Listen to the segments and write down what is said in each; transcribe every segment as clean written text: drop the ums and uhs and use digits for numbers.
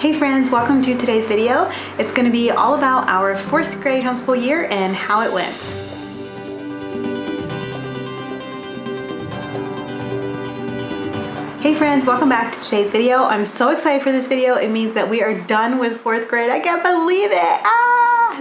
Hey friends, welcome to today's video. It's going to be all about our 4th grade homeschool year and how it went. Hey friends, welcome back to today's video. I'm so excited for this video. It means that we are done with 4th grade. I can't believe it.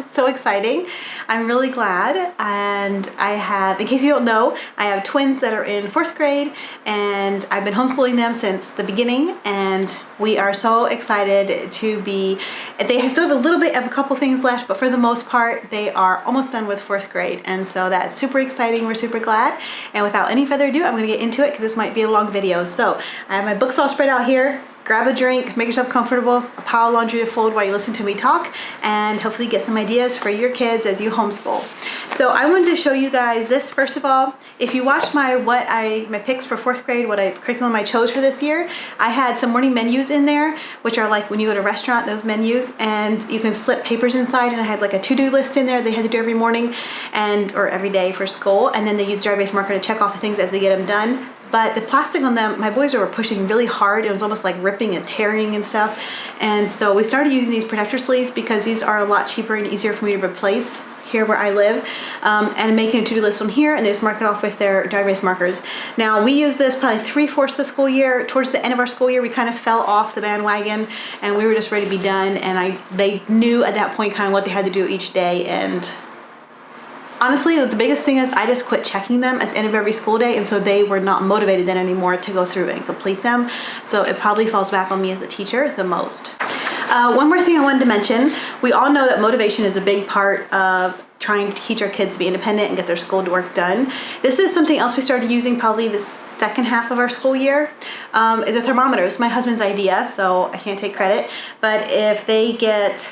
It's so exciting. I'm really glad. And I have, in case you don't know, I have twins that are in 4th grade and I've been homeschooling them since the beginning, and we are so excited to be, they still have a little bit of a couple things left, but for the most part, they are almost done with 4th grade. And so that's super exciting. We're super glad. And without any further ado, I'm gonna get into it because this might be a long video. So I have my books all spread out here. Grab a drink, make yourself comfortable, a pile of laundry to fold while you listen to me talk, and hopefully get some ideas for your kids as you homeschool. So I wanted to show you guys this first of all. If you watched my picks for 4th grade, curriculum I chose for this year, I had some morning menus in there, which are like when you go to a restaurant, those menus, and you can slip papers inside, and I had like a to-do list in there they had to do every morning or every day for school, and then they use dry erase marker to check off the things as they get them done. But the plastic on them, my boys were pushing really hard. It was almost like ripping and tearing and stuff. And so we started using these protector sleeves because these are a lot cheaper and easier for me to replace here where I live, and making a to-do list on here, and they just mark it off with their dry erase markers. Now we use this probably 3/4 of the school year. Towards the end of our school year, we kind of fell off the bandwagon and we were just ready to be done. And they knew at that point kind of what they had to do each day. And honestly, the biggest thing is I just quit checking them at the end of every school day, and so they were not motivated then anymore to go through and complete them. So it probably falls back on me as a teacher the most. One more thing I wanted to mention, we all know that motivation is a big part of trying to teach our kids to be independent and get their school work done. This is something else we started using probably the second half of our school year, is a thermometer. It's my husband's idea, so I can't take credit. But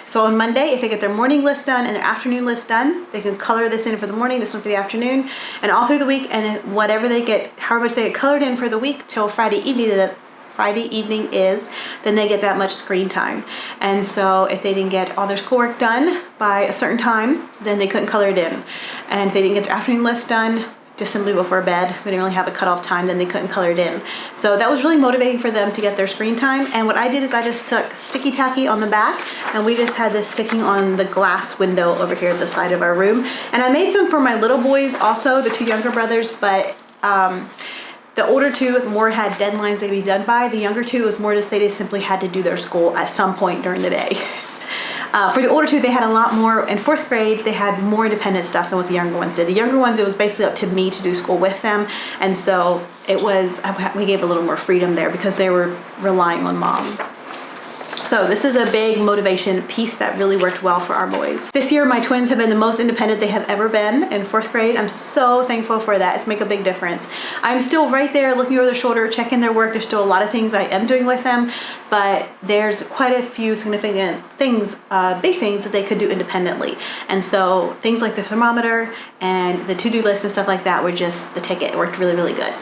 so on Monday, if they get their morning list done and their afternoon list done, they can color this in for the morning, this one for the afternoon, and all through the week, and whatever they get, however much they get colored in for the week till Friday evening is, then they get that much screen time. And so if they didn't get all their schoolwork done by a certain time, then they couldn't color it in. And if they didn't get their afternoon list done just simply before bed, we didn't really have a cutoff time, then they couldn't color it in. So that was really motivating for them to get their screen time. And what I did is I just took sticky tacky on the back, and we just had this sticking on the glass window over here at the side of our room. And I made some for my little boys also, the 2 younger brothers, but the older 2 more had deadlines they'd be done by. The younger 2 was more just they just simply had to do their school at some point during the day. For the older 2, they had a lot more. In 4th grade, they had more independent stuff than what the younger ones did. The younger ones, it was basically up to me to do school with them. And so we gave a little more freedom there because they were relying on mom. So this is a big motivation piece that really worked well for our boys. This year, my twins have been the most independent they have ever been in 4th grade. I'm so thankful for that. It's made a big difference. I'm still right there looking over their shoulder, checking their work. There's still a lot of things I am doing with them, but there's quite a few significant things, big things that they could do independently. And so things like the thermometer and the to-do list and stuff like that were just the ticket. It worked really, really good.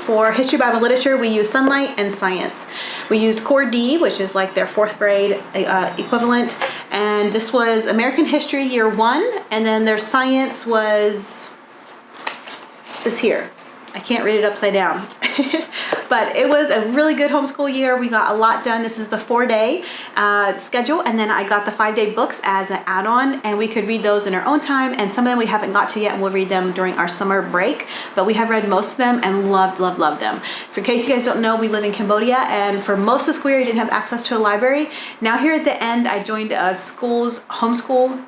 For history, Bible, literature, we use Sunlight and science. We used Core D, which is like their 4th grade equivalent. And this was American History Year 1. And then their science was this here. I can't read it upside down. But it was a really good homeschool year. We got a lot done. This is the 4-day schedule, and then I got the 5-day books as an add-on, and we could read those in our own time, and some of them we haven't got to yet, and we'll read them during our summer break, but we have read most of them and loved them. For in case you guys don't know, we live in Cambodia, and for most of the school year I didn't have access to a library. Now here at the end, I joined a school's homeschool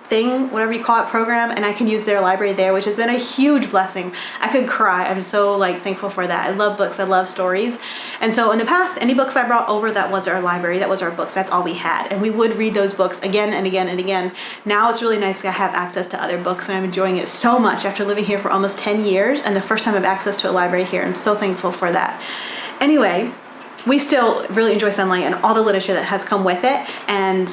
thing, whatever you call it, program, and I can use their library there, which has been a huge blessing. I could cry. I'm so thankful for that. I love books. I love stories. And so in the past, any books I brought over, that was our library, that was our books, that's all we had. And we would read those books again and again and again. Now it's really nice to have access to other books, and I'm enjoying it so much after living here for almost 10 years, and the first time I have access to a library here. I'm so thankful for that. Anyway, we still really enjoy Sunlight and all the literature that has come with it, and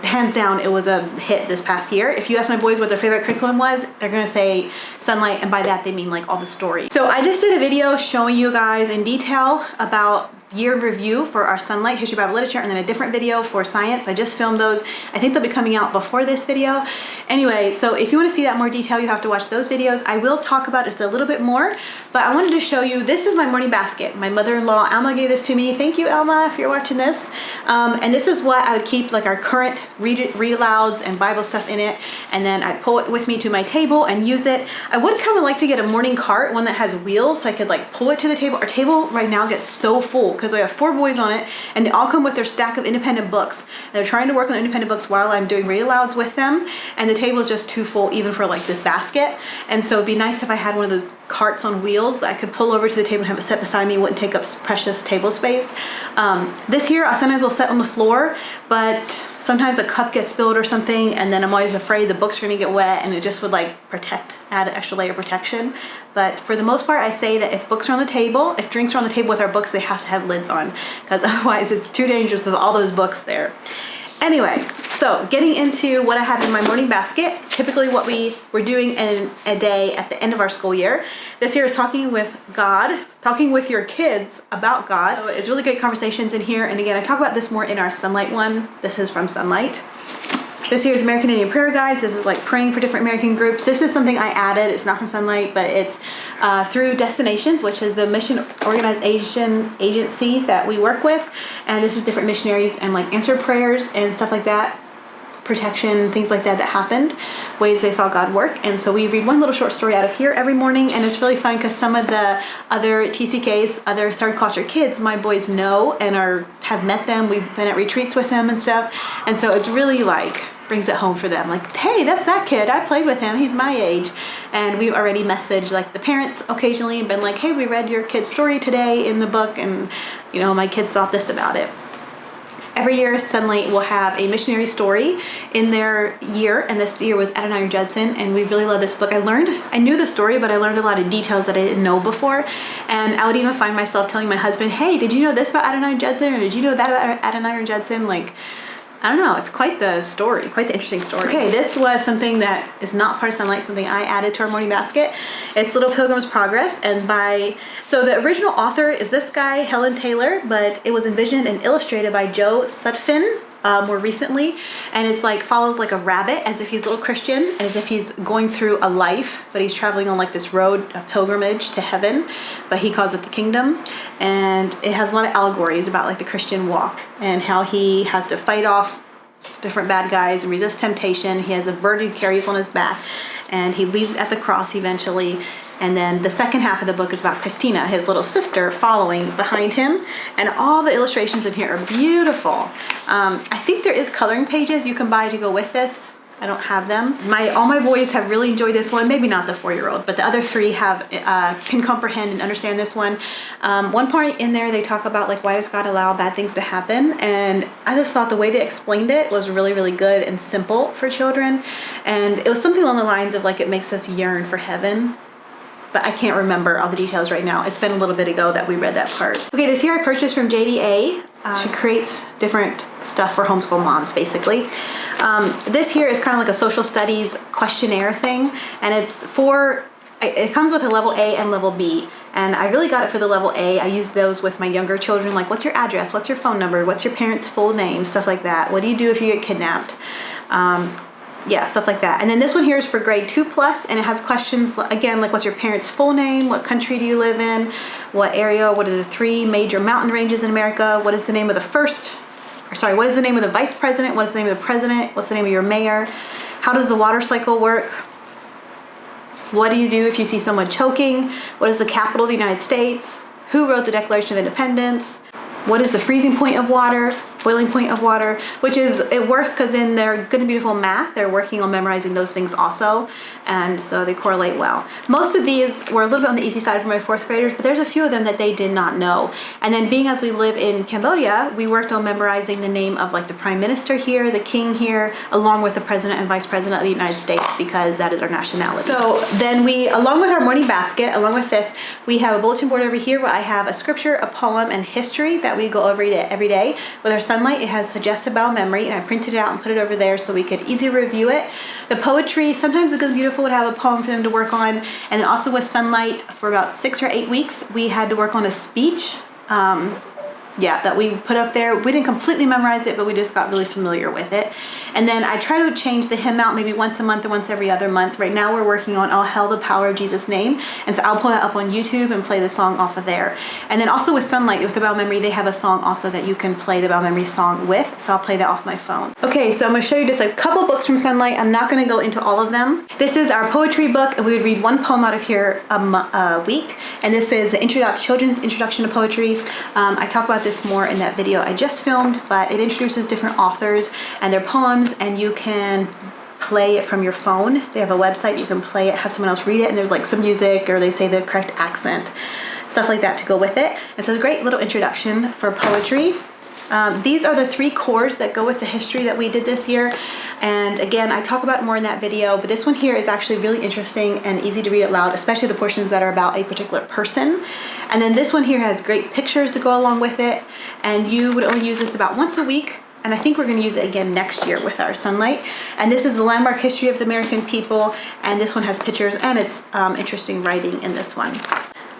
hands down, it was a hit this past year. If you ask my boys what their favorite curriculum was, they're gonna say Sunlight, and by that they mean all the stories. So I just did a video showing you guys in detail about year review for our Sunlight History, Bible, Literature, and then a different video for science. I just filmed those. I think they'll be coming out before this video. Anyway, so if you want to see that more detail, you have to watch those videos. I will talk about just a little bit more, but I wanted to show you, this is my morning basket. My mother-in-law, Alma, gave this to me. Thank you, Alma, if you're watching this. And this is what I would keep like our current read alouds and Bible stuff in it. And then I'd pull it with me to my table and use it. I would kind of like to get a morning cart, one that has wheels, so I could like pull it to the table. Our table right now gets so full because I have 4 boys on it, and they all come with their stack of independent books. And they're trying to work on the independent books while I'm doing read alouds with them, and the table is just too full even for like this basket. And so it'd be nice if I had one of those carts on wheels that I could pull over to the table and have it set beside me. It wouldn't take up precious table space. This here I sometimes will set on the floor, but sometimes a cup gets spilled or something, and then I'm always afraid the books are gonna get wet, and it just would like add an extra layer of protection. But for the most part, I say that if books are on the table, if drinks are on the table with our books, they have to have lids on, because otherwise it's too dangerous with all those books there. Anyway, so getting into what I have in my morning basket, typically what we were doing in a day at the end of our school year. This year is talking with God, talking with your kids about God. So it's really great conversations in here. And again, I talk about this more in our Sunlight one. This is from Sunlight. This here is American Indian Prayer Guides. This is like praying for different American groups. This is something I added. It's not from Sunlight, but it's through Destinations, which is the mission organization agency that we work with. And this is different missionaries and like answered prayers and stuff like that, protection, things like that happened, ways they saw God work. And so we read one little short story out of here every morning, and it's really fun because some of the other TCKs, other third culture kids, my boys know and have met them. We've been at retreats with them and stuff, and so it's really like brings it home for them, like, hey, that's that kid, I played with him, he's my age. And we've already messaged like the parents occasionally and been like, hey, we read your kid's story today in the book, and you know, my kids thought this about it. Every year, Sunlight will have a missionary story in their year, and this year was Adoniram Judson, and we really love this book. I knew the story, but I learned a lot of details that I didn't know before, and I would even find myself telling my husband, hey, did you know this about Adoniram Judson, or did you know that about Adoniram Judson? Like, I don't know, it's quite the story, quite the interesting story. Okay, this was something that is not part of Sunlight, something I added to our morning basket. It's Little Pilgrim's Progress, and so the original author is this guy, Helen Taylor, but it was envisioned and illustrated by Joe Sutphin more recently, and it's like follows like a rabbit, as if he's a little Christian, as if he's going through a life, but he's traveling on like this road, a pilgrimage to heaven, but he calls it the kingdom. And it has a lot of allegories about like the Christian walk and how he has to fight off different bad guys and resist temptation. He has a burden he carries on his back, and he leaves at the cross eventually. And then the second half of the book is about Christina, his little sister, following behind him. And all the illustrations in here are beautiful. I think there is coloring pages you can buy to go with this. I don't have them. All my boys have really enjoyed this one. Maybe not the 4-year-old, but the other 3 can comprehend and understand this one. One part in there, they talk about like, why does God allow bad things to happen? And I just thought the way they explained it was really, really good and simple for children. And it was something along the lines of like, it makes us yearn for heaven. But I can't remember all the details right now. It's been a little bit ago that we read that part. Okay, this year I purchased from JDA. She creates different stuff for homeschool moms, basically. This here is kind of like a social studies questionnaire thing, and it comes with a level A and level B. And I really got it for the level A. I use those with my younger children, like what's your address, what's your phone number, what's your parents' full name, stuff like that. What do you do if you get kidnapped? Yeah, stuff like that. And then this one here is for grade 2+, and it has questions again like what's your parents' full name, what country do you live in, what area, what are the 3 major mountain ranges in America, what is the name of what is the name of the vice president, what is the name of the president, what's the name of your mayor, how does the water cycle work, what do you do if you see someone choking, what is the capital of the United States, who wrote the Declaration of Independence, what is the freezing point of water, boiling point of water, which is, it works because in their Good and Beautiful Math, they're working on memorizing those things also, and so they correlate well. Most of these were a little bit on the easy side for my 4th graders, but there's a few of them that they did not know. And then being as we live in Cambodia, we worked on memorizing the name of like the Prime Minister here, the King here, along with the President and Vice President of the United States, because that is our nationality. So then along with our morning basket, along with this, we have a bulletin board over here where I have a scripture, a poem, and history that we go over every day. With our Sunlight, it has suggested Bible memory, and I printed it out and put it over there so we could easily review it. The poetry, sometimes the Good and Beautiful would have a poem for them to work on, and then also with Sunlight, for about 6 or 8 weeks, we had to work on a speech. yeah, that we put up there. We didn't completely memorize it, but we just got really familiar with it. And then I try to change the hymn out maybe once a month or once every other month. Right now we're working on All Hail the Power of Jesus' Name. And so I'll pull that up on YouTube and play the song off of there. And then also with Sunlight, with the Bible Memory, they have a song also that you can play the Bible Memory song with. So I'll play that off my phone. Okay, so I'm gonna show you just a couple books from Sunlight. I'm not gonna go into all of them. This is our poetry book, and we would read one poem out of here a week. And this is the Children's Introduction to Poetry. I talk about this more in that video I just filmed, but it introduces different authors and their poems, and you can play it from your phone. They have a website, you can play it, have someone else read it, and there's like some music, or they say the correct accent, stuff like that to go with it. And so it's a great little introduction for poetry. These are the 3 cores that go with the history that we did this year. And again, I talk about it more in that video, but this one here is actually really interesting and easy to read out loud, especially the portions that are about a particular person. And then this one here has great pictures to go along with it. And you would only use this about once a week. And I think we're gonna use it again next year with our Sunlight. And this is the landmark history of the American people. And this one has pictures, and it's interesting writing in this one.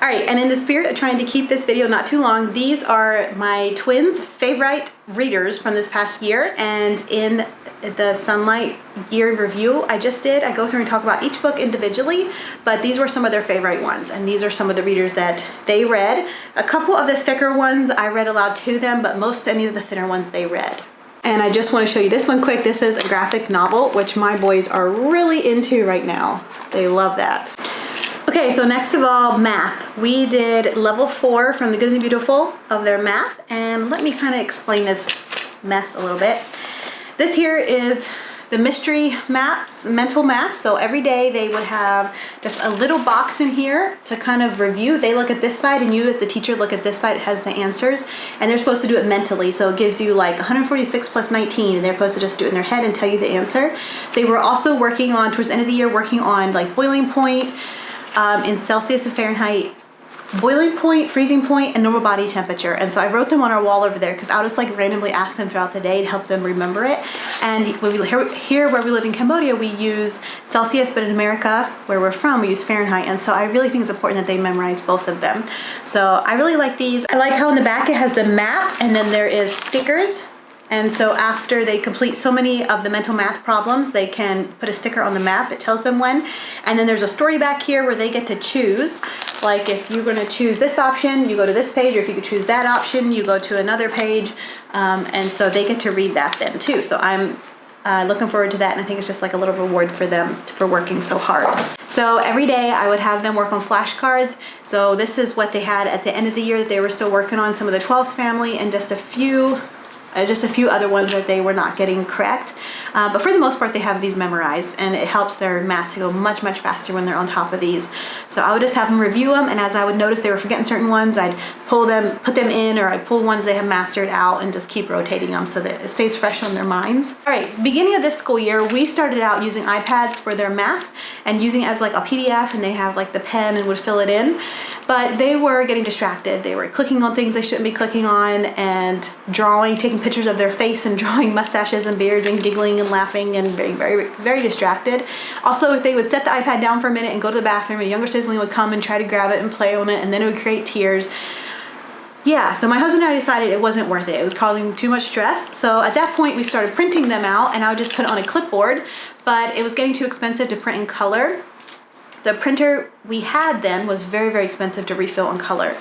All right, and in the spirit of trying to keep this video not too long, these are my twins' favorite readers from this past year. And in the Sunlight year review I just did, I go through and talk about each book individually, but these were some of their favorite ones. And these are some of the readers that they read. A couple of the thicker ones I read aloud to them, but any of the thinner ones they read. And I just want to show you this one quick. This is a graphic novel, which my boys are really into right now. They love that. Okay, so next of all, math. We did level 4 from The Good and the Beautiful of their math, and let me kind of explain this mess a little bit. This here is the mystery maps, mental math. So every day they would have just a little box in here to kind of review. They look at this side, and you as the teacher look at this side. It has the answers, and they're supposed to do it mentally. So it gives you like 146 plus 19, and they're supposed to just do it in their head and tell you the answer. They were also working on, towards the end of the year, working on like boiling point, in Celsius and Fahrenheit, boiling point, freezing point, and normal body temperature. And so I wrote them on our wall over there because I'll just like randomly ask them throughout the day to help them remember it. And here where we live in Cambodia, we use Celsius, but in America, where we're from, we use Fahrenheit. And so I really think it's important that they memorize both of them. So I really like these. I like how in the back it has the map, and then there is stickers. And so after they complete so many of the mental math problems, they can put a sticker on the map. It tells them when. And then there's a story back here where they get to choose. Like if you're gonna choose this option, you go to this page, or if you could choose that option, you go to another page. And so they get to read that then too. So I'm looking forward to that, and I think it's just like a little reward for them for working so hard. So every day I would have them work on flashcards. So this is what they had at the end of the year that they were still working on, some of the 12s family, and just a few other ones that they were not getting correct. But for the most part, they have these memorized, and it helps their math to go much, much faster when they're on top of these. So I would just have them review them, and as I would notice they were forgetting certain ones, I'd pull them, put them in, or I'd pull ones they have mastered out and just keep rotating them so that it stays fresh on their minds. All right, beginning of this school year, we started out using iPads for their math and using it as like a PDF, and they have like the pen and would fill it in. But they were getting distracted. They were clicking on things they shouldn't be clicking on, and drawing, taking pictures of their face and drawing mustaches and beards and giggling and laughing and being very, very distracted. Also, if they would set the iPad down for a minute and go to the bathroom, a younger sibling would come and try to grab it and play on it, and then it would create tears. Yeah, so my husband and I decided it wasn't worth it. It was causing too much stress. So at that point, we started printing them out, and I would just put it on a clipboard, but it was getting too expensive to print in color. The printer we had then was very, very expensive to refill on color.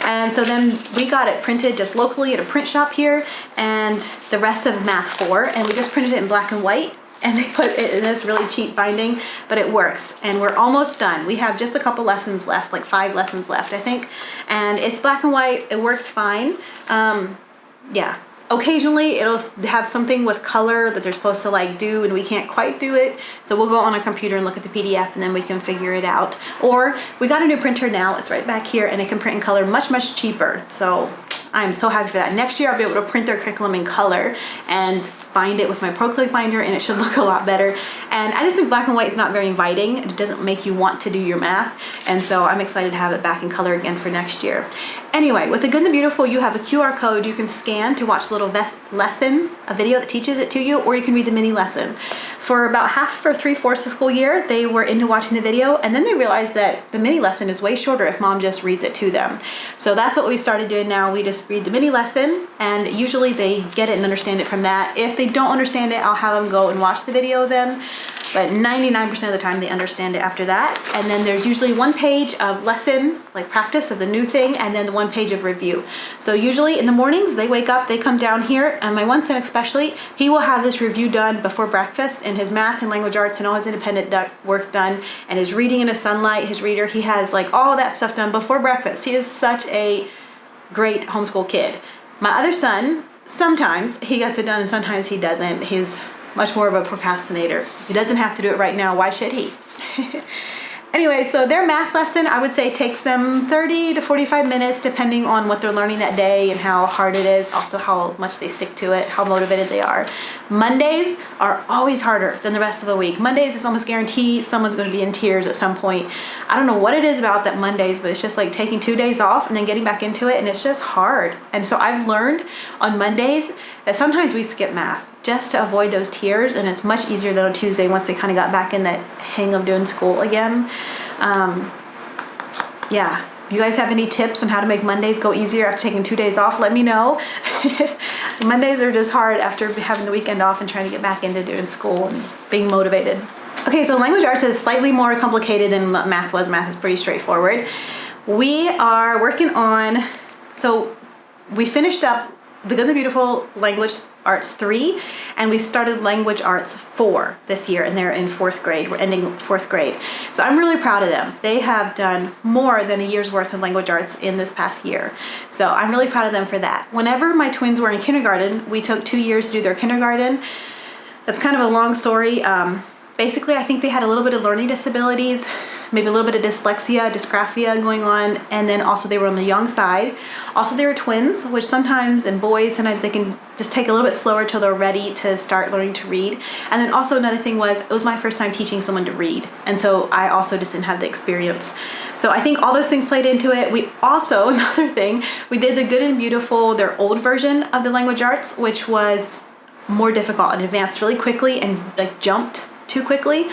And so then we got it printed just locally at a print shop here, and the rest of Math 4, and we just printed it in black and white, and they put it in this really cheap binding, but it works. And we're almost done. We have just a couple lessons left, like 5 lessons left, I think. And it's black and white, it works fine. Yeah. Occasionally it'll have something with color that they're supposed to like do, and we can't quite do it. So we'll go on a computer and look at the PDF, and then we can figure it out. Or we got a new printer now, it's right back here, and it can print in color much, much cheaper. So I'm so happy for that. Next year I'll be able to print their curriculum in color, and bind it with my Pro Click binder and it should look a lot better. And I just think black and white is not very inviting. It doesn't make you want to do your math. And so I'm excited to have it back in color again for next year. Anyway, with The Good and the Beautiful, you have a QR code you can scan to watch a little lesson, a video that teaches it to you, or you can read the mini lesson. For about half or 3/4 the school year, they were into watching the video, and then they realized that the mini lesson is way shorter if mom just reads it to them. So that's what we started doing now. We just read the mini lesson, and usually they get it and understand it from that. If they don't understand it, I'll have them go and watch the video then. But 99% of the time they understand it after that. And then there's usually one page of lesson, like practice of the new thing, and then the one page of review. So usually in the mornings, they wake up, they come down here, and my one son especially, he will have this review done before breakfast, and his math and language arts and all his independent work done, and his reading in the sunlight, his reader, he has like all that stuff done before breakfast. He is such a great homeschool kid. My other son, sometimes he gets it done and sometimes he doesn't. He's much more of a procrastinator. If he doesn't have to do it right now, why should he? Anyway, so their math lesson, I would say, takes them 30 to 45 minutes depending on what they're learning that day and how hard it is, also how much they stick to it, how motivated they are. Mondays are always harder than the rest of the week. Mondays is almost guaranteed someone's going to be in tears at some point. I don't know what it is about that Mondays, but it's just like taking 2 days off and then getting back into it, and it's just hard. And so I've learned on Mondays that sometimes we skip math just to avoid those tears, and it's much easier than on Tuesday once they kind of got back in that hang of doing school again. Yeah, you guys have any tips on how to make Mondays go easier after taking 2 days off? Let me know. Mondays are just hard after having the weekend off and trying to get back into doing school and being motivated. Okay, so language arts is slightly more complicated than what math was. Math is pretty straightforward. We are working on, so we finished up The Good and the Beautiful Language Arts 3, and we started Language Arts 4 this year, and they're in 4th grade. We're ending 4th grade. So I'm really proud of them. They have done more than a year's worth of language arts in this past year. So I'm really proud of them for that. Whenever my twins were in kindergarten, we took 2 years to do their kindergarten. That's kind of a long story. Basically, I think they had a little bit of learning disabilities, maybe a little bit of dyslexia, dysgraphia going on, and then also they were on the young side. Also, they were twins, which sometimes, in boys, sometimes they can just take a little bit slower till they're ready to start learning to read. And then also another thing was, it was my first time teaching someone to read, and so I also just didn't have the experience. So I think all those things played into it. We also, another thing, we did The Good and Beautiful, their old version of the language arts, which was more difficult and advanced really quickly and like jumped too quickly.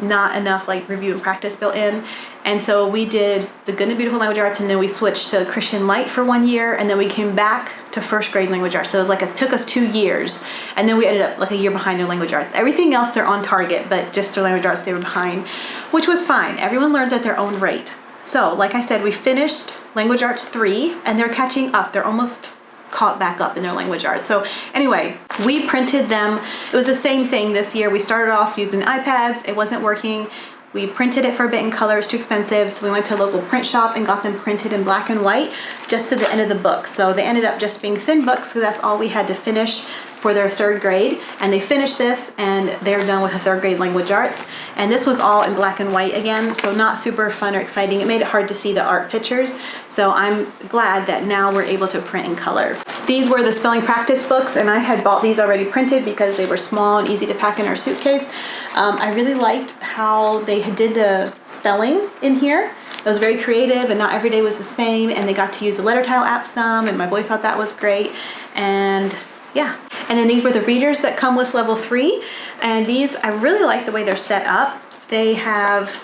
Not enough like review and practice built in. And so we did The Good and Beautiful Language Arts, and then we switched to Christian Light for 1 year, and then we came back to 1st grade language arts. So it took us 2 years, and then we ended up like a year behind their language arts. Everything else they're on target, but just their language arts they were behind, which was fine. Everyone learns at their own rate. So like I said, we finished Language Arts 3, and they're catching up. They're almost caught back up in their language arts. So anyway, we printed them. It was the same thing this year. We started off using iPads. It wasn't working. We printed it for a bit in color. It's too expensive. So we went to a local print shop and got them printed in black and white just to the end of the book. So they ended up just being thin books because that's all we had to finish for their 3rd grade. And they finished this and they're done with the 3rd grade language arts. And this was all in black and white again, so not super fun or exciting. It made it hard to see the art pictures. So I'm glad that now we're able to print in color. These were the spelling practice books, and I had bought these already printed because they were small and easy to pack in our suitcase. I really liked how they did the spelling in here. It was very creative, and not every day was the same, and they got to use the letter tile app some, and my boys thought that was great. And yeah, and then these were the readers that come with level 3, and these, I really like the way they're set up. They have,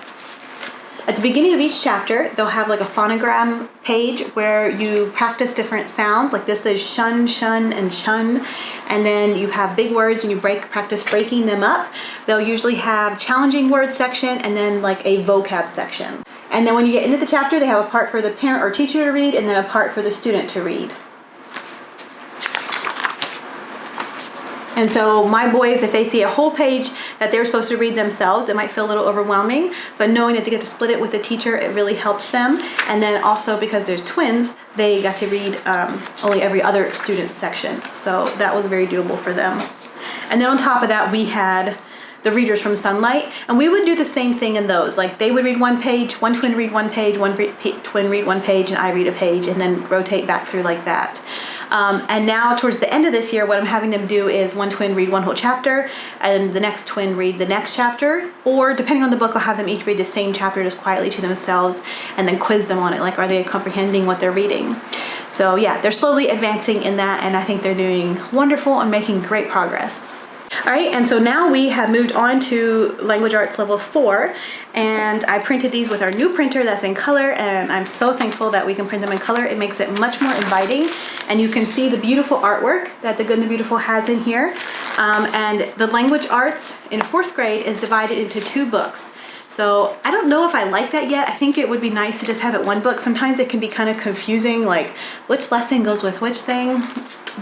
at the beginning of each chapter, they'll have like a phonogram page where you practice different sounds. Like this is shun, shun, and shun. And then you have big words and you practice breaking them up. They'll usually have challenging word section and then like a vocab section. And then when you get into the chapter, they have a part for the parent or teacher to read and then a part for the student to read. And so my boys, if they see a whole page that they're supposed to read themselves, it might feel a little overwhelming, but knowing that they get to split it with the teacher, it really helps them. And then also because there's twins, they got to read only every other student section. So that was very doable for them. And then on top of that, we had the readers from Sunlight, and we would do the same thing in those. Like they would read one page, one twin read one page, one twin read one page, and I read a page, and then rotate back through like that. And now towards the end of this year, what I'm having them do is one twin read one whole chapter and the next twin read the next chapter, or depending on the book, I'll have them each read the same chapter just quietly to themselves and then quiz them on it. Like, are they comprehending what they're reading? So yeah, they're slowly advancing in that, and I think they're doing wonderful and making great progress. All right, and so now we have moved on to Language Arts Level 4, and I printed these with our new printer that's in color, and I'm so thankful that we can print them in color. It makes it much more inviting, and you can see the beautiful artwork that The Good and the Beautiful has in here. And the Language Arts in 4th grade is divided into 2 books. So I don't know if I like that yet. I think it would be nice to just have it one book. Sometimes it can be kind of confusing, like which lesson goes with which thing.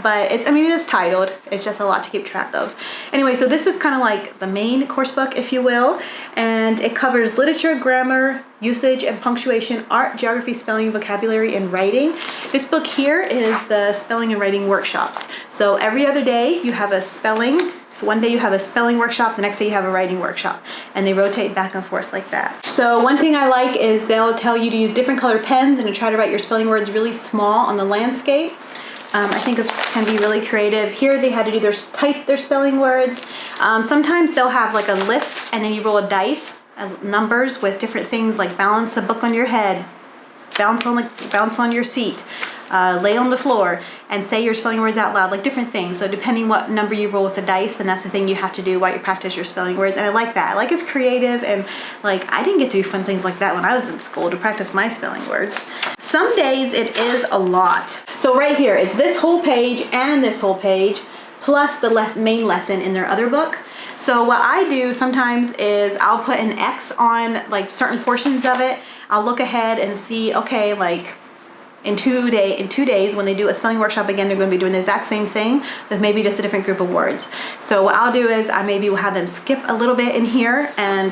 But it's, I mean, it is titled. It's just a lot to keep track of. Anyway, so this is kind of like the main course book, if you will. And it covers literature, grammar, usage and punctuation, art, geography, spelling, vocabulary, and writing. This book here is the spelling and writing workshops. So every other day you have a spelling. So one day you have a spelling workshop, the next day you have a writing workshop, and they rotate back and forth like that. So one thing I like is they'll tell you to use different colored pens and to try to write your spelling words really small on the landscape. I think this can be really creative. Here they had to do type their spelling words. Sometimes they'll have like a list and then you roll a dice, numbers with different things like balance a book on your head, bounce on your seat, lay on the floor, and say your spelling words out loud, like different things. So depending what number you roll with the dice, then that's the thing you have to do while you practice your spelling words. And I like that. I like it's creative, and like I didn't get to do fun things like that when I was in school to practice my spelling words. Some days it is a lot. So right here, it's this whole page and this whole page, plus the main lesson in their other book. So what I do sometimes is I'll put an X on like certain portions of it. I'll look ahead and see, okay, like in 2 days when they do a spelling workshop again, they're going to be doing the exact same thing with maybe just a different group of words. So what I'll do is I maybe will have them skip a little bit in here, and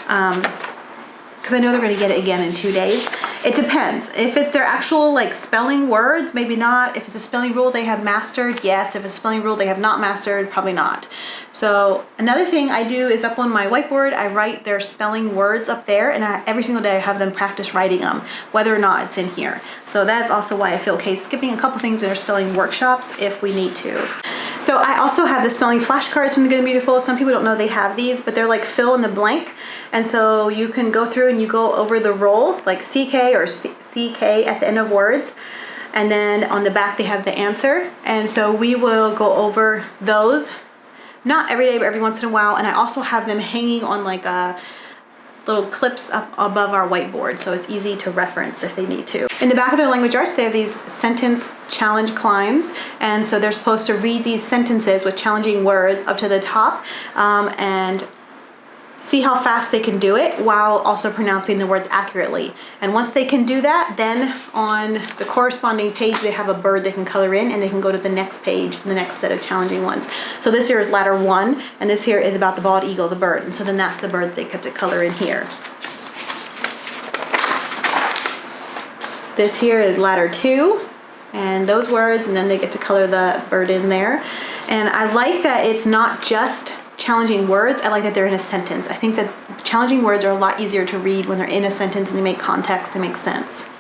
because I know they're going to get it again in 2 days. It depends. If it's their actual like spelling words, maybe not. If it's a spelling rule they have mastered, yes. If it's a spelling rule they have not mastered, probably not. So another thing I do is up on my whiteboard, I write their spelling words up there, and every single day I have them practice writing them, whether or not it's in here. So that's also why I feel okay skipping a couple things in their spelling workshops if we need to. So I also have the spelling flashcards from The Good and Beautiful. Some people don't know they have these, but they're like fill in the blank. And so you can go through and you go over the roll, like CK or CK at the end of words. And then on the back they have the answer. And so we will go over those, not every day, but every once in a while. And I also have them hanging on like little clips up above our whiteboard, so it's easy to reference if they need to. In the back of their language arts, they have these sentence challenge climbs, and so they're supposed to read these sentences with challenging words up to the top and see how fast they can do it while also pronouncing the words accurately. And once they can do that, then on the corresponding page they have a bird they can color in, and they can go to the next page, the next set of challenging ones. So this here is ladder 1, and this here is about the bald eagle, the bird, and so then that's the bird they get to color in here. This here is ladder 2, and those words, and then they get to color the bird in there. And I like that it's not just challenging words. I like that they're in a sentence. I think that challenging words are a lot easier to read when they're in a sentence and they make context, they make sense.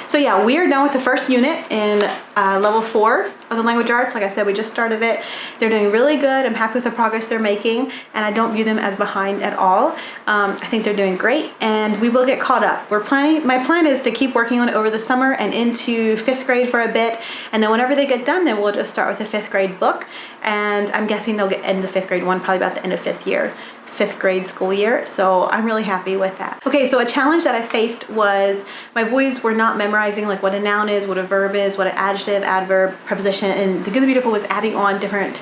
So yeah, we are done with the first unit in level 4 of the language arts. Like I said, we just started it. They're doing really good. I'm happy with the progress they're making, and I don't view them as behind at all. I think they're doing great, and we will get caught up. My plan is to keep working on it over the summer and into 5th grade for a bit, and then whenever they get done, then we'll just start with the 5th grade book, and I'm guessing they'll end the 5th grade one probably about the end of 5th grade school year. So I'm really happy with that. Okay, so a challenge that I faced was my boys were not memorizing like what a noun is, what a verb is, what an adjective, adverb, preposition, and The Good and Beautiful was adding on different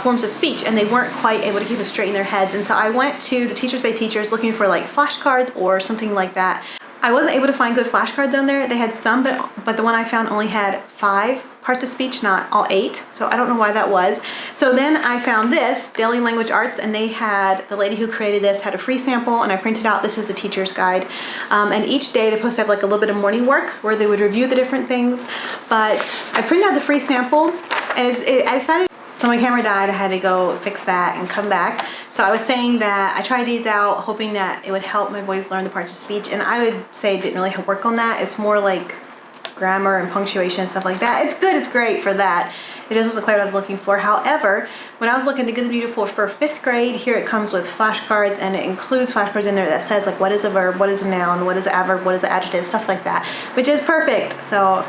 forms of speech, and they weren't quite able to keep it straight in their heads. And so I went to the Teachers by Teachers looking for like flashcards or something like that. I wasn't able to find good flashcards on there. They had some, but the one I found only had 5 parts of speech, not all 8. So I don't know why that was. So then I found this, Daily Language Arts, and they had, the lady who created this had a free sample, and I printed out, this is the teacher's guide. And each day they're supposed to have like a little bit of morning work where they would review the different things. But I printed out the free sample, and I decided, so my camera died, I had to go fix that and come back. So I was saying that I tried these out hoping that it would help my boys learn the parts of speech, and I would say it didn't really work on that. It's more like grammar and punctuation and stuff like that. It's good, it's great for that. It just wasn't quite what I was looking for. However, when I was looking at the Good, the Beautiful for 5th grade, here it comes with flashcards, and it includes flashcards in there that says like what is a verb, what is a noun, what is an adverb, what is an adjective, stuff like that, which is perfect. So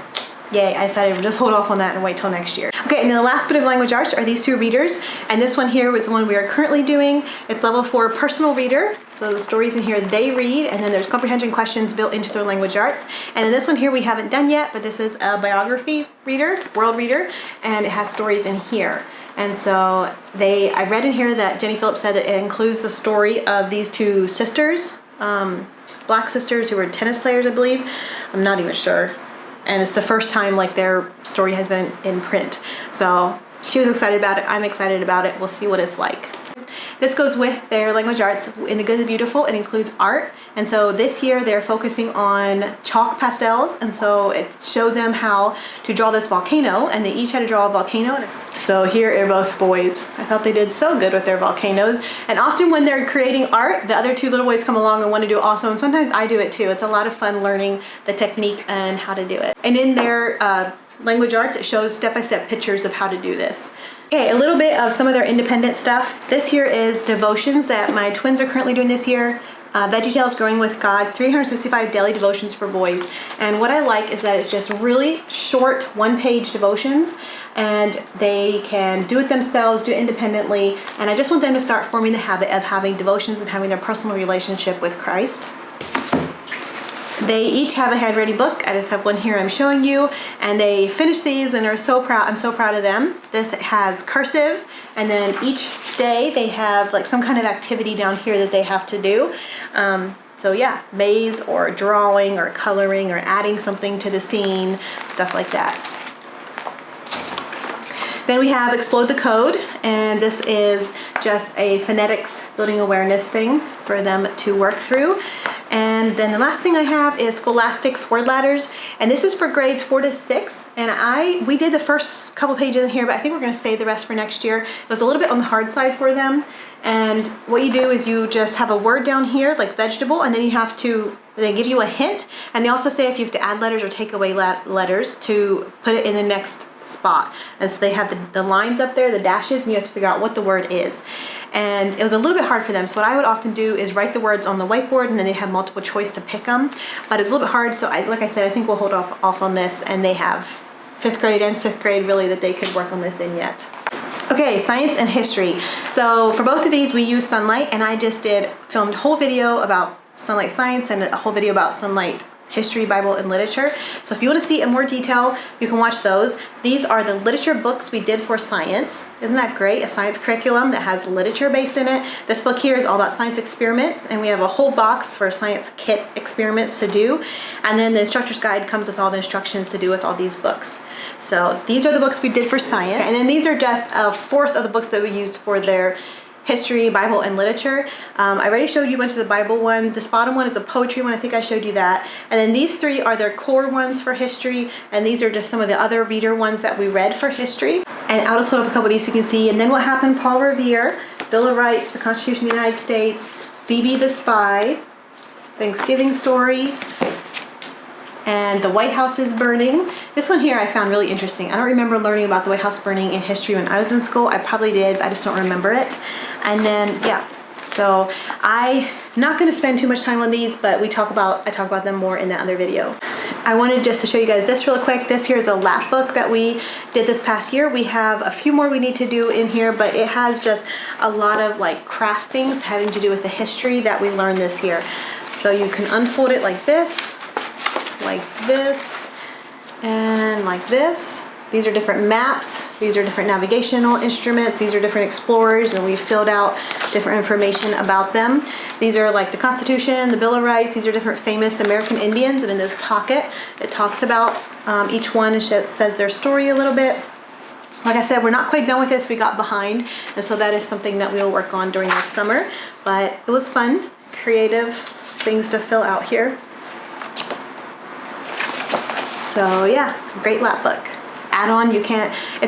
yay, I decided to just hold off on that and wait till next year. Okay, and then the last bit of language arts are these 2 readers. And this one here is the one we are currently doing. It's level 4 personal reader. So the stories in here they read, and then there's comprehension questions built into their language arts. And then this one here we haven't done yet, but this is a biography reader, world reader, and it has stories in here. And so I read in here that Jenny Phillips said that it includes the story of these 2 sisters, black sisters who were tennis players, I believe. I'm not even sure. And it's the first time like their story has been in print. So she was excited about it. I'm excited about it. We'll see what it's like. This goes with their language arts in the Good, the Beautiful. It includes art. And so this year they're focusing on chalk pastels. And so it showed them how to draw this volcano, and they each had to draw a volcano. So here are both boys. I thought they did so good with their volcanoes. And often when they're creating art, the other 2 little boys come along and want to do it also. And sometimes I do it too. It's a lot of fun learning the technique and how to do it. And in their language arts, it shows step-by-step pictures of how to do this. Okay, a little bit of some of their independent stuff. This here is devotions that my twins are currently doing this year. VeggieTales Growing with God, 365 daily devotions for boys. And what I like is that it's just really short 1-page devotions, and they can do it themselves, do it independently. And I just want them to start forming the habit of having devotions and having their personal relationship with Christ. They each have a handwriting book. I just have one here I'm showing you, and they finished these and are so proud. I'm so proud of them. This has cursive, and then each day they have like some kind of activity down here that they have to do. So yeah, maze or drawing or coloring or adding something to the scene, stuff like that. Then we have Explode the Code, and this is just a phonetics building awareness thing for them to work through. And then the last thing I have is Scholastic's Word Ladders, and this is for grades 4 to 6. And we did the first couple pages in here, but I think we're going to save the rest for next year. It was a little bit on the hard side for them. And what you do is you just have a word down here like vegetable, and then they give you a hint, and they also say if you have to add letters or take away letters to put it in the next spot. And so they have the lines up there, the dashes, and you have to figure out what the word is. And it was a little bit hard for them. So what I would often do is write the words on the whiteboard, and then they have multiple choice to pick them. But it's a little bit hard, so like I said, I think we'll hold off on this, and they have 5th grade and 6th grade really that they could work on this in yet. Okay, science and history. So for both of these we use sunlight, and I just filmed a whole video about sunlight science and a whole video about sunlight history, Bible, and literature. So if you want to see in more detail, you can watch those. These are the literature books we did for science. Isn't that great? A science curriculum that has literature based in it. This book here is all about science experiments, and we have a whole box for science kit experiments to do. And then the instructor's guide comes with all the instructions to do with all these books. So these are the books we did for science. And then these are just a fourth of the books that we used for their history, Bible, and literature. I already showed you a bunch of the Bible ones. This bottom one is a poetry one. I think I showed you that. And then these 3 are their core ones for history. And these are just some of the other reader ones that we read for history. And I'll just hold up a couple of these so you can see. And then What Happened, Paul Revere, Bill of Rights, the Constitution of the United States, Phoebe the Spy, Thanksgiving Story, and The White House is Burning. This one here I found really interesting. I don't remember learning about the White House burning in history when I was in school. I probably did, but I just don't remember it. And then, yeah, so I'm not going to spend too much time on these, but I talk about them more in that other video. I wanted just to show you guys this real quick. This here is a lap book that we did this past year. We have a few more we need to do in here, but it has just a lot of like craft things having to do with the history that we learned this year. So you can unfold it like this, and like this. These are different maps. These are different navigational instruments. These are different explorers, and we filled out different information about them. These are like the Constitution, the Bill of Rights. These are different famous American Indians, and in this pocket it talks about each one and says their story a little bit. Like I said, we're not quite done with this. We got behind, and so that is something that we'll work on during the summer. But it was fun, creative things to fill out here. So yeah, great lap book. Add-on, it's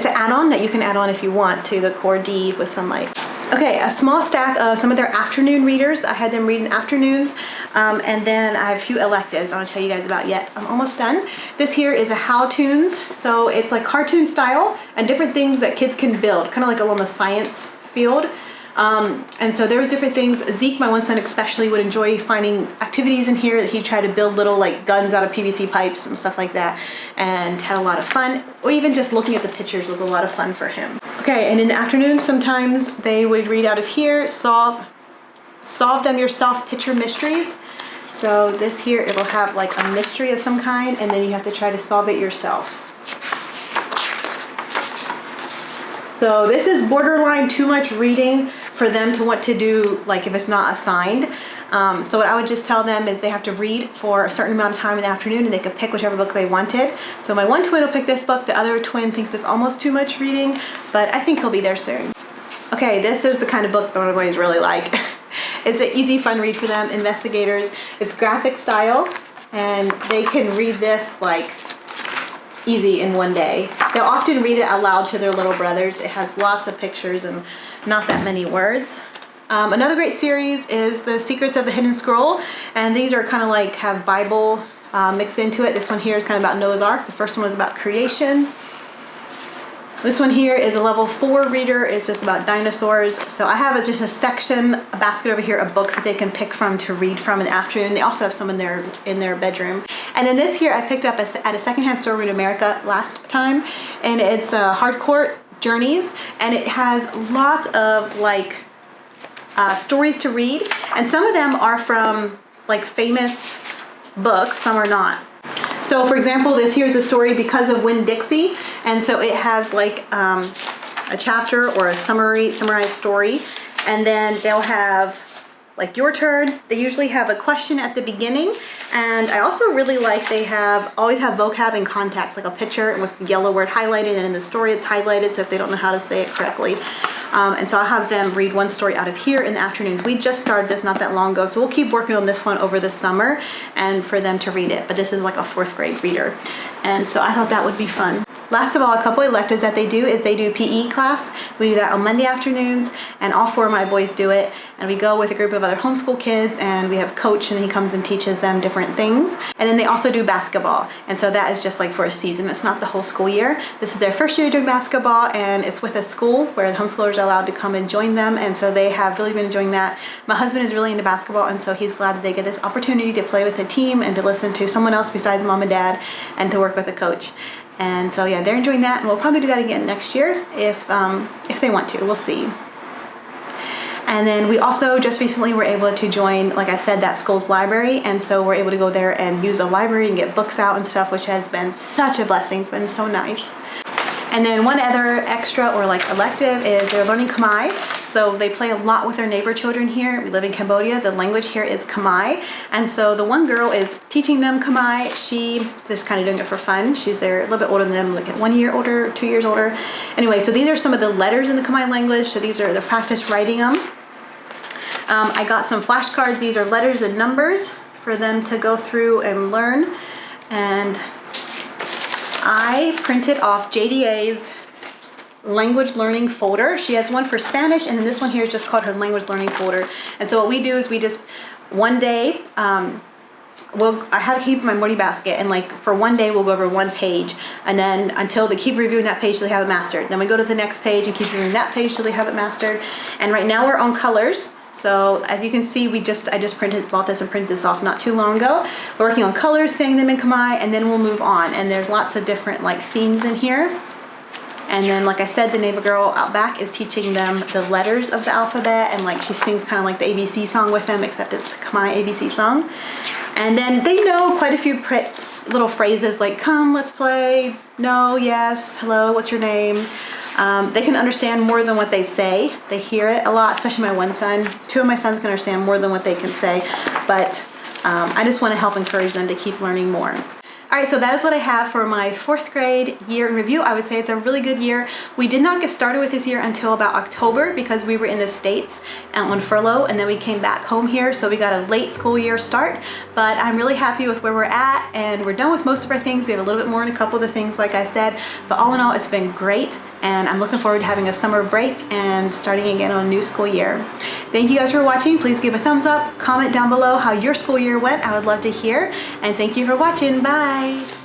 an add-on that you can add on if you want to the Core D with Sunlight. Okay, a small stack of some of their afternoon readers. I had them read in afternoons. And then I have a few electives I want to tell you guys about yet. I'm almost done. This here is a how-toons. So it's like cartoon style and different things that kids can build, kind of like along the science field. And so there was different things. Zeke, my one son especially, would enjoy finding activities in here that he'd try to build little like guns out of PVC pipes and stuff like that, and had a lot of fun. Or even just looking at the pictures was a lot of fun for him. Okay, and in the afternoon sometimes they would read out of here, solve them yourself picture mysteries. So this here, it'll have like a mystery of some kind, and then you have to try to solve it yourself. So this is borderline too much reading for them to want to do, like if it's not assigned. So what I would just tell them is they have to read for a certain amount of time in the afternoon, and they could pick whichever book they wanted. So my one twin will pick this book, the other twin thinks it's almost too much reading, but I think he'll be there soon. Okay, this is the kind of book that my boys really like. It's an easy, fun read for them, Investigators. It's graphic style, and they can read this like easy in one day. They'll often read it out loud to their little brothers. It has lots of pictures and not that many words. Another great series is The Secrets of the Hidden Scroll, and these are kind of like have Bible mixed into it. This one here is kind of about Noah's Ark. The first one was about creation. This one here is a level 4 reader. It's just about dinosaurs. So I have just a section, a basket over here of books that they can pick from to read from in the afternoon. They also have some in their bedroom. And then this here I picked up at a secondhand store in America last time, and it's Hardcore Journeys, and it has lots of like stories to read, and some of them are from like famous books, some are not. So for example, this here is a story Because of Winn-Dixie, and so it has like a chapter or a summarized story, and then they'll have like Your Turn. They usually have a question at the beginning, and I also really like they always have vocab and context, like a picture with the yellow word highlighted, and in the story it's highlighted so if they don't know how to say it correctly. And so I'll have them read one story out of here in the afternoons. We just started this not that long ago, so we'll keep working on this one over the summer and for them to read it. But this is like a 4th grade reader, and so I thought that would be fun. Last of all, a couple electives that they do is they do PE class. We do that on Monday afternoons, and all 4 of my boys do it. And we go with a group of other homeschool kids, and we have coach, and he comes and teaches them different things. And then they also do basketball, and so that is just like for a season. It's not the whole school year. This is their first year doing basketball, and it's with a school where the homeschoolers are allowed to come and join them, and so they have really been enjoying that. My husband is really into basketball, and so he's glad that they get this opportunity to play with a team and to listen to someone else besides mom and dad and to work with a coach. And so yeah, they're enjoying that, and we'll probably do that again next year if they want to. We'll see. And then we also just recently were able to join, like I said, that school's library, and so we're able to go there and use a library and get books out and stuff, which has been such a blessing. It's been so nice. And then one other extra or like elective is they're learning Khmer. So they play a lot with their neighbor children here. We live in Cambodia. The language here is Khmer. And so the one girl is teaching them Khmer. She just kind of doing it for fun. They're a little bit older than them, like 1 year older, 2 years older. Anyway, so these are some of the letters in the Khmer language. So these are the practice writing them. I got some flashcards. These are letters and numbers for them to go through and learn. And I printed off JDA's language learning folder. She has one for Spanish, and then this one here is just called her language learning folder. And so what we do is we just one day I have to keep my morning basket, and like for one day we'll go over one page, and then until they keep reviewing that page till they have it mastered. Then we go to the next page and keep reviewing that page till they have it mastered. And right now we're on colors. So as you can see, I just bought this and printed this off not too long ago. We're working on colors, saying them in Khmer, and then we'll move on. And there's lots of different like themes in here. And then, like I said, the neighbor girl out back is teaching them the letters of the alphabet, and like she sings kind of like the ABC song with them, except it's the Khmer ABC song. And then they know quite a few little phrases like "come, let's play," "no," "yes," "hello," "what's your name?" They can understand more than what they say. They hear it a lot, especially my one son. 2 of my sons can understand more than what they can say, but I just want to help encourage them to keep learning more. All right, so that is what I have for my 4th grade year in review. I would say it's a really good year. We did not get started with this year until about October because we were in the States on furlough, and then we came back home here, so we got a late school year start. But I'm really happy with where we're at, and we're done with most of our things. We have a little bit more in a couple of the things, like I said, but all in all, it's been great. and I'm looking forward to having a summer break and starting again on a new school year. Thank you guys for watching. Please give a thumbs up, comment down below how your school year went. I would love to hear, and thank you for watching. Bye.